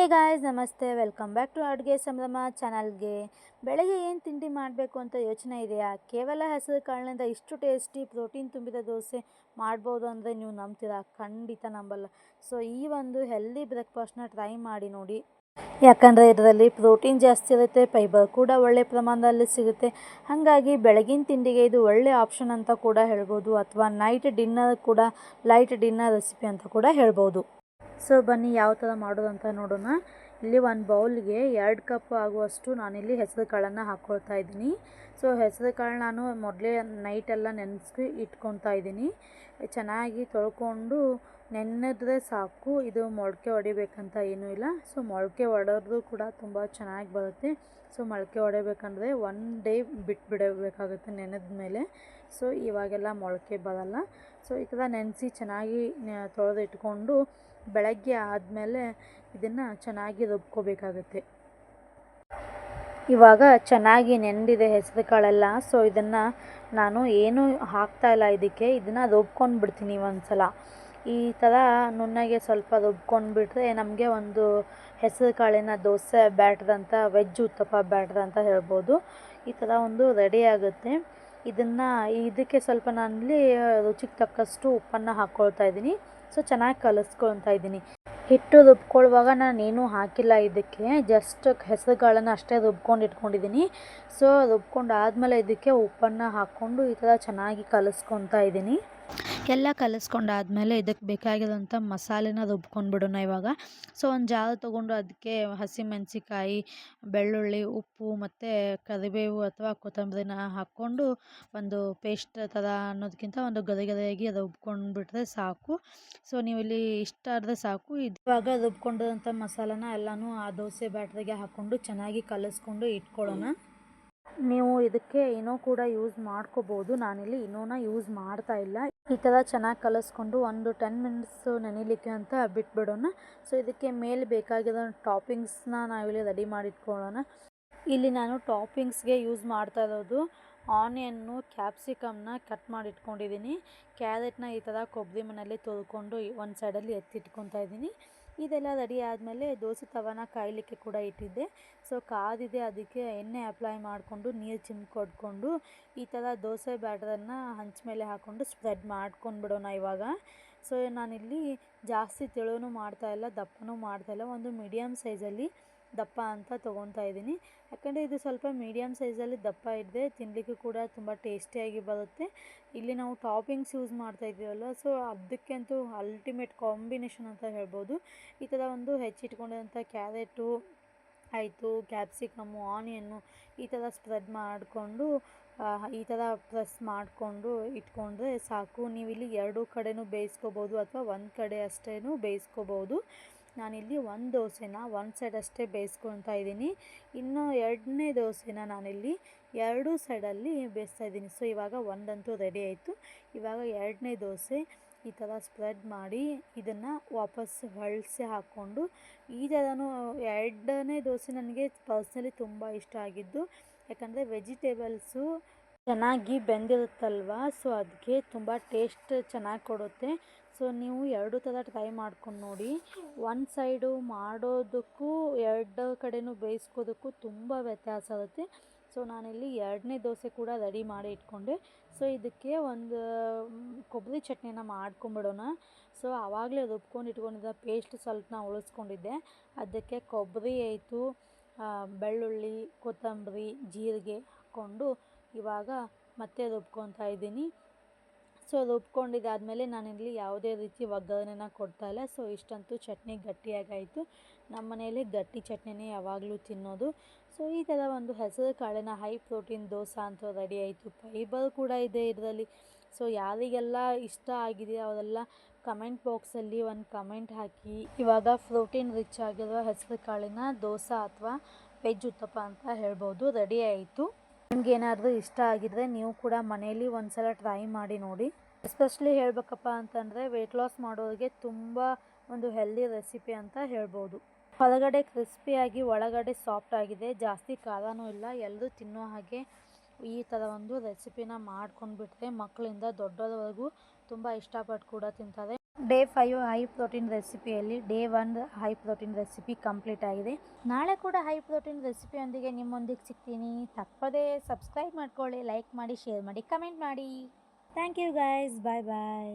Hey guys ನಮಸ್ತೆ, welcome back to ಅಡುಗೆ ಸಂಭ್ರಮ ಚಾನಲ್ಗೆ. ಬೆಳಗ್ಗೆ ಏನು ತಿಂಡಿ ಮಾಡಬೇಕು ಅಂತ ಯೋಚನೆ ಇದೆಯಾ? ಕೇವಲ ಹೆಸರು ಕಾಳಿನಿಂದ ಇಷ್ಟು ಟೇಸ್ಟಿ ಪ್ರೋಟೀನ್ ತುಂಬಿದ ದೋಸೆ ಮಾಡ್ಬೋದು ಅಂದರೆ ನೀವು ನಂಬ್ತೀರಾ? ಖಂಡಿತ ನಂಬಲ್ಲ. ಸೊ ಈ ಒಂದು ಹೆಲ್ದಿ ಬ್ರೇಕ್ಫಾಸ್ಟ್ನ ಟ್ರೈ ಮಾಡಿ ನೋಡಿ. ಯಾಕಂದರೆ ಇದರಲ್ಲಿ ಪ್ರೋಟೀನ್ ಜಾಸ್ತಿ ಇರುತ್ತೆ, ಫೈಬರ್ ಕೂಡ ಒಳ್ಳೆ ಪ್ರಮಾಣದಲ್ಲಿ ಸಿಗುತ್ತೆ. ಹಾಗಾಗಿ ಬೆಳಗಿನ ತಿಂಡಿಗೆ ಇದು ಒಳ್ಳೆ ಆಪ್ಷನ್ ಅಂತ ಕೂಡ ಹೇಳ್ಬೋದು, ಅಥವಾ ನೈಟ್ ಡಿನ್ನರ್ ಕೂಡ ಲೈಟ್ ಡಿನ್ನರ್ ರೆಸಿಪಿ ಅಂತ ಕೂಡ ಹೇಳ್ಬೋದು. ಸೊ ಬನ್ನಿ ಯಾವ ಥರ ಮಾಡೋದು ಅಂತ ನೋಡೋಣ. ಇಲ್ಲಿ ಒಂದು ಬೌಲ್ಗೆ 2 ಕಪ್ ಆಗುವಷ್ಟು ನಾನಿಲ್ಲಿ ಹೆಸರು ಕಾಳನ್ನು ಹಾಕ್ಕೊಳ್ತಾ ಇದ್ದೀನಿ. ಸೊ ಹೆಸರು ಕಾಳು ನಾನು ಮೊದಲೇ ನೈಟೆಲ್ಲ ನೆನೆಸಿ ಇಟ್ಕೊತಾ ಇದ್ದೀನಿ. ಚೆನ್ನಾಗಿ ತೊಳ್ಕೊಂಡು ನೆನೆದ್ರೆ ಸಾಕು, ಇದು ಮೊಳಕೆ ಹೊಡಿಬೇಕಂತ ಏನೂ ಇಲ್ಲ. ಸೊ ಮೊಳಕೆ ಹೊಡೆದ್ರೂ ಕೂಡ ತುಂಬ ಚೆನ್ನಾಗಿ ಬರುತ್ತೆ. ಸೊ ಮೊಳಕೆ ಹೊಡಿಬೇಕಂದ್ರೆ 1 ಡೇ ಬಿಡಬೇಕಾಗುತ್ತೆ ನೆನೆದ ಮೇಲೆ. ಸೊ ಇವಾಗೆಲ್ಲ ಮೊಳಕೆ ಬರಲ್ಲ. ಸೊ ಈ ಥರ ನೆನೆಸಿ ಚೆನ್ನಾಗಿ ತೊಳೆದು ಇಟ್ಕೊಂಡು ಬೆಳಗ್ಗೆ ಆದಮೇಲೆ ಇದನ್ನು ಚೆನ್ನಾಗಿ ರುಬ್ಕೋಬೇಕಾಗುತ್ತೆ. ಇವಾಗ ಚೆನ್ನಾಗಿ ನೆಂದಿದೆ ಹೆಸರು ಕಾಳೆಲ್ಲ. ಸೊ ಇದನ್ನು ನಾನು ಏನೂ ಹಾಕ್ತಾಯಿಲ್ಲ ಇದಕ್ಕೆ, ಇದನ್ನು ರುಬ್ಕೊಂಡು ಬಿಡ್ತೀನಿ ಒಂದು ಸಲ. ಈ ಥರ ನುಣ್ಣಗೆ ಸ್ವಲ್ಪ ರುಬ್ಕೊಂಡ್ಬಿಟ್ರೆ ನಮಗೆ ಒಂದು ಹೆಸರು ಕಾಳಿನ ದೋಸೆ ಬ್ಯಾಟ್ರ್ ಅಂತ, ವೆಜ್ ಉತ್ತಪ್ಪ ಬ್ಯಾಟ್ರ್ ಅಂತ ಹೇಳ್ಬೋದು. ಈ ಥರ ಒಂದು ರೆಡಿ ಆಗುತ್ತೆ. ಇದಕ್ಕೆ ಸ್ವಲ್ಪ ನಾನಿಲ್ಲಿ ರುಚಿಗೆ ತಕ್ಕಷ್ಟು ಉಪ್ಪನ್ನು ಹಾಕ್ಕೊಳ್ತಾ ಇದ್ದೀನಿ. ಸೊ ಚೆನ್ನಾಗಿ ಕಲಿಸ್ಕೊಳ್ತಾ ಇದ್ದೀನಿ. ಹಿಟ್ಟು ರುಬ್ಕೊಳ್ಳುವಾಗ ನಾನೇನೂ ಹಾಕಿಲ್ಲ ಇದಕ್ಕೆ, ಜಸ್ಟ್ ಹೆಸರು ಕಾಳನ್ನು ಅಷ್ಟೇ ರುಬ್ಕೊಂಡು ಇಟ್ಕೊಂಡಿದ್ದೀನಿ. ಸೊ ರುಬ್ಕೊಂಡು ಆದಮೇಲೆ ಇದಕ್ಕೆ ಉಪ್ಪನ್ನು ಹಾಕ್ಕೊಂಡು ಈ ಥರ ಚೆನ್ನಾಗಿ ಕಲಿಸ್ಕೊತಾ ಇದ್ದೀನಿ. ಎಲ್ಲ ಕಲಿಸ್ಕೊಂಡಾದ್ಮೇಲೆ ಇದಕ್ಕೆ ಬೇಕಾಗಿರೋಂಥ ಮಸಾಲೆನ ರುಬ್ಕೊಂಡ್ಬಿಡೋಣ ಇವಾಗ. ಸೊ ಒಂದು ಜಾರು ತೊಗೊಂಡು ಅದಕ್ಕೆ ಹಸಿಮೆಣಸಿಕಾಯಿ, ಬೆಳ್ಳುಳ್ಳಿ, ಉಪ್ಪು ಮತ್ತು ಕರಿಬೇವು ಅಥವಾ ಕೊತ್ತಂಬರಿನ ಹಾಕ್ಕೊಂಡು ಒಂದು ಪೇಸ್ಟ್ ಥರ ಅನ್ನೋದಕ್ಕಿಂತ ಒಂದು ಗರಿಯಾಗಿ ರುಬ್ಕೊಂಡ್ಬಿಟ್ರೆ ಸಾಕು. ಸೊ ನೀವು ಇಲ್ಲಿ ಇಷ್ಟ ಆದರೆ ಸಾಕು. ಇವಾಗ ರುಬ್ಕೊಂಡಿರೋಂಥ ಮಸಾಲೆನ ಎಲ್ಲನೂ ಆ ದೋಸೆ ಬ್ಯಾಟ್ರಿಗೆ ಹಾಕ್ಕೊಂಡು ಚೆನ್ನಾಗಿ ಕಲಿಸ್ಕೊಂಡು ಇಟ್ಕೊಳ್ಳೋಣ. ನೀವು ಇದಕ್ಕೆ ಇನೋ ಕೂಡ ಯೂಸ್ ಮಾಡ್ಕೋಬೋದು. ನಾನಿಲ್ಲಿ ಇನೋನ ಯೂಸ್ ಮಾಡ್ತಾ ಇಲ್ಲ. ಈ ಥರ ಚೆನ್ನಾಗಿ ಕಲಿಸ್ಕೊಂಡು ಒಂದು 10 ಮಿನಿಟ್ಸ್ ನೆನೆಯಲಿಕ್ಕೆ ಅಂತ ಬಿಟ್ಬಿಡೋಣ. ಸೊ ಇದಕ್ಕೆ ಮೇಲೆ ಬೇಕಾಗಿರೋ ಟಾಪಿಂಗ್ಸ್ನ ನಾವಿಲ್ಲಿ ರೆಡಿ ಮಾಡಿಟ್ಕೊಳ್ಳೋಣ. ಇಲ್ಲಿ ನಾನು ಟಾಪಿಂಗ್ಸ್ಗೆ ಯೂಸ್ ಮಾಡ್ತಾ ಇರೋದು ಆನಿಯನ್ನು, ಕ್ಯಾಪ್ಸಿಕಮ್ನ ಕಟ್ ಮಾಡಿ ಇಟ್ಕೊಂಡಿದ್ದೀನಿ. ಕ್ಯಾರೆಟ್ನ ಈ ಥರ ಕೊಬ್ಬರಿ ಮನೆಯಲ್ಲಿ ತೊಳ್ಕೊಂಡು ಒಂದು ಸೈಡಲ್ಲಿ ಎತ್ತಿಟ್ಕೊತಾ ಇದ್ದೀನಿ. ಇದೆಲ್ಲ ರೆಡಿ ಆದಮೇಲೆ ದೋಸೆ ತವಾನ ಕಾಯಲಿಕ್ಕೆ ಕೂಡ ಇಟ್ಟಿದ್ದೆ. ಸೊ ಕಾದಿದೆ, ಅದಕ್ಕೆ ಎಣ್ಣೆ ಅಪ್ಲೈ ಮಾಡಿಕೊಂಡು ನೀರು ಚಿಮ್ಕೊಡ್ಕೊಂಡು ಈ ಥರ ದೋಸೆ ಬ್ಯಾಟರನ್ನು ಹಂಚ ಮೇಲೆ ಹಾಕ್ಕೊಂಡು ಸ್ಪ್ರೆಡ್ ಮಾಡ್ಕೊಂಡ್ಬಿಡೋಣ ಇವಾಗ. ಸೊ ನಾನಿಲ್ಲಿ ಜಾಸ್ತಿ ತೆಳುವೂ ಮಾಡ್ತಾಯಿಲ್ಲ, ದಪ್ಪನೂ ಮಾಡ್ತಾಯಿಲ್ಲ, ಒಂದು ಮೀಡಿಯಮ್ ಸೈಜಲ್ಲಿ ದಪ್ಪ ಅಂತ ತೊಗೊತಾ ಇದ್ದೀನಿ. ಯಾಕಂದರೆ ಇದು ಸ್ವಲ್ಪ ಮೀಡಿಯಮ್ ಸೈಜಲ್ಲಿ ದಪ್ಪ ಇದ್ದರೆ ತಿನ್ನಲಿಕ್ಕೂ ಕೂಡ ತುಂಬ ಟೇಸ್ಟಿಯಾಗಿ ಬರುತ್ತೆ. ಇಲ್ಲಿ ನಾವು ಟಾಪಿಂಗ್ಸ್ ಯೂಸ್ ಮಾಡ್ತಾ ಇದ್ದೀವಲ್ಲ, ಸೊ ಅದಕ್ಕಂತೂ ಅಲ್ಟಿಮೇಟ್ ಕಾಂಬಿನೇಷನ್ ಅಂತ ಹೇಳ್ಬೋದು. ಈ ಥರ ಒಂದು ಹೆಚ್ಚಿಟ್ಕೊಂಡಿರೋಂಥ ಕ್ಯಾರೆಟು ಆಯಿತು, ಕ್ಯಾಪ್ಸಿಕಮ್ಮು, ಆನಿಯನ್ನು ಈ ಥರ ಸ್ಪ್ರೆಡ್ ಮಾಡಿಕೊಂಡು ಈ ಥರ ಪ್ರೆಸ್ ಮಾಡಿಕೊಂಡು ಇಟ್ಕೊಂಡ್ರೆ ಸಾಕು. ನೀವಿಲ್ಲಿ 2 ಕಡೆನೂ ಬೇಯಿಸ್ಕೋಬೋದು ಅಥವಾ ಒಂದು ಕಡೆ ಅಷ್ಟೇ ಬೇಯಿಸ್ಕೋಬೋದು. ನಾನಿಲ್ಲಿ ಒಂದು ದೋಸೆನ ಒಂದು ಸೈಡ್ ಅಷ್ಟೇ ಬೇಯಿಸ್ಕೊತಾ ಇದ್ದೀನಿ. ಇನ್ನು 2ನೇ ದೋಸೆನ ನಾನಿಲ್ಲಿ 2 ಸೈಡಲ್ಲಿ ಬೇಯಿಸ್ತಾ ಇದ್ದೀನಿ. ಸೊ ಇವಾಗ ಒಂದಂತೂ ರೆಡಿ ಆಯಿತು. ಇವಾಗ 2ನೇ ದೋಸೆ ಈ ಥರ ಸ್ಪ್ರೆಡ್ ಮಾಡಿ ಇದನ್ನು ವಾಪಸ್ ಹೊಳಿಸಿ ಹಾಕ್ಕೊಂಡು ಈ ಥರನೂ 2ನೇ ದೋಸೆ ನನಗೆ ಪರ್ಸ್ನಲಿ ತುಂಬ ಇಷ್ಟ ಆಗಿದ್ದು. ಯಾಕಂದರೆ ವೆಜಿಟೇಬಲ್ಸು ಚೆನ್ನಾಗಿ ಬೆಂದಿರುತ್ತಲ್ವ, ಸೊ ಅದಕ್ಕೆ ತುಂಬ ಟೇಸ್ಟ್ ಚೆನ್ನಾಗಿ ಕೊಡುತ್ತೆ. ಸೊ ನೀವು 2 ಥರ ಟ್ರೈ ಮಾಡ್ಕೊಂಡು ನೋಡಿ. ಒಂದು ಸೈಡು ಮಾಡೋದಕ್ಕೂ 2 ಕಡೆನೂ ಬೇಯಿಸ್ಕೋದಕ್ಕೂ ತುಂಬ ವ್ಯತ್ಯಾಸ ಇರುತ್ತೆ. ಸೊ ನಾನಿಲ್ಲಿ 2ನೇ ದೋಸೆ ಕೂಡ ರೆಡಿ ಮಾಡಿ ಇಟ್ಕೊಂಡೆ. ಸೊ ಇದಕ್ಕೆ ಒಂದು ಕೊಬ್ಬರಿ ಚಟ್ನಿನ ಮಾಡ್ಕೊಂಬಿಡೋಣ. ಸೊ ಆವಾಗಲೇ ರುಬ್ಕೊಂಡು ಇಟ್ಕೊಂಡಿದ್ದ ಪೇಸ್ಟ್ ಸ್ವಲ್ಪ ಉಳಿಸ್ಕೊಂಡಿದ್ದೆ. ಅದಕ್ಕೆ ಕೊಬ್ಬರಿ ಆಯಿತು, ಬೆಳ್ಳುಳ್ಳಿ, ಕೊತ್ತಂಬರಿ, ಜೀರಿಗೆ ಹಾಕ್ಕೊಂಡು ಇವಾಗ ಮತ್ತೆ ರುಬ್ಕೊತಾ ಇದ್ದೀನಿ. ಸೊ ರುಬ್ಕೊಂಡಿದ್ದಾದಮೇಲೆ ನಾನಿಲ್ಲಿ ಯಾವುದೇ ರೀತಿ ಒಗ್ಗರಣೆನ ಕೊಡ್ತಾಯಿಲ್ಲ. ಸೊ ಇಷ್ಟಂತೂ ಚಟ್ನಿ ಗಟ್ಟಿಯಾಗಾಯಿತು. ನಮ್ಮ ಮನೆಯಲ್ಲಿ ಗಟ್ಟಿ ಚಟ್ನಿನೇ ಯಾವಾಗಲೂ ತಿನ್ನೋದು. ಸೊ ಈ ಥರ ಒಂದು ಹೆಸರು ಕಾಳಿನ ಹೈ ಪ್ರೋಟೀನ್ ದೋಸೆ ಅಂತ ರೆಡಿ ಆಯಿತು. ಫೈಬರ್ ಕೂಡ ಇದೆ ಇದರಲ್ಲಿ. ಸೊ ಯಾರಿಗೆಲ್ಲ ಇಷ್ಟ ಆಗಿದೆಯೋ ಅವರೆಲ್ಲ ಕಮೆಂಟ್ ಬಾಕ್ಸಲ್ಲಿ ಒಂದು ಕಮೆಂಟ್ ಹಾಕಿ. ಇವಾಗ ಪ್ರೋಟೀನ್ ರಿಚ್ ಆಗಿರೋ ಹೆಸರು ಕಾಳಿನ ದೋಸೆ ಅಥವಾ ವೆಜ್ ಉತ್ತಪ್ಪ ಅಂತ ಹೇಳ್ಬೋದು, ರೆಡಿ ಆಯಿತು. ನಿಮ್ಗೆ ಏನಾದರೂ ಇಷ್ಟ ಆಗಿದ್ರೆ ನೀವು ಕೂಡ ಮನೆಯಲ್ಲಿ ಒಂದು ಸಲ ಟ್ರೈ ಮಾಡಿ ನೋಡಿ. ಎಸ್ಪೆಷಲಿ ಹೇಳಬೇಕಪ್ಪ ಅಂತಂದರೆ ವೆಯ್ಟ್ ಲಾಸ್ ಮಾಡೋರಿಗೆ ತುಂಬ ಒಂದು ಹೆಲ್ದಿ ರೆಸಿಪಿ ಅಂತ ಹೇಳ್ಬೋದು. ಹೊರಗಡೆ ಕ್ರಿಸ್ಪಿಯಾಗಿ ಒಳಗಡೆ ಸಾಫ್ಟ್ ಆಗಿದೆ, ಜಾಸ್ತಿ ಖಾರನೂ ಇಲ್ಲ, ಎಲ್ಲರೂ ತಿನ್ನೋ ಹಾಗೆ ಈ ಥರ ಒಂದು ರೆಸಿಪಿನ ಮಾಡ್ಕೊಂಡ್ಬಿಟ್ರೆ ಮಕ್ಕಳಿಂದ ದೊಡ್ಡವರವರೆಗೂ ತುಂಬ ಇಷ್ಟಪಟ್ಟು ಕೂಡ ತಿಂತಾರೆ. ಡೇ 5 ಹೈ ಪ್ರೋಟೀನ್ ರೆಸಿಪಿಯಲ್ಲಿ day 1 high protein recipe complete ಆಗಿದೆ. ನಾಳೆ ಕೂಡ ಹೈ ಪ್ರೋಟೀನ್ ರೆಸಿಪಿಯೊಂದಿಗೆ ನಿಮ್ಮೊಂದಿಗೆ ಸಿಗ್ತೀನಿ. ತಪ್ಪದೇ ಸಬ್ಸ್ಕ್ರೈಬ್ ಮಾಡ್ಕೊಳ್ಳಿ, ಲೈಕ್ ಮಾಡಿ, ಶೇರ್ ಮಾಡಿ, ಕಮೆಂಟ್ ಮಾಡಿ. Thank you guys, bye bye.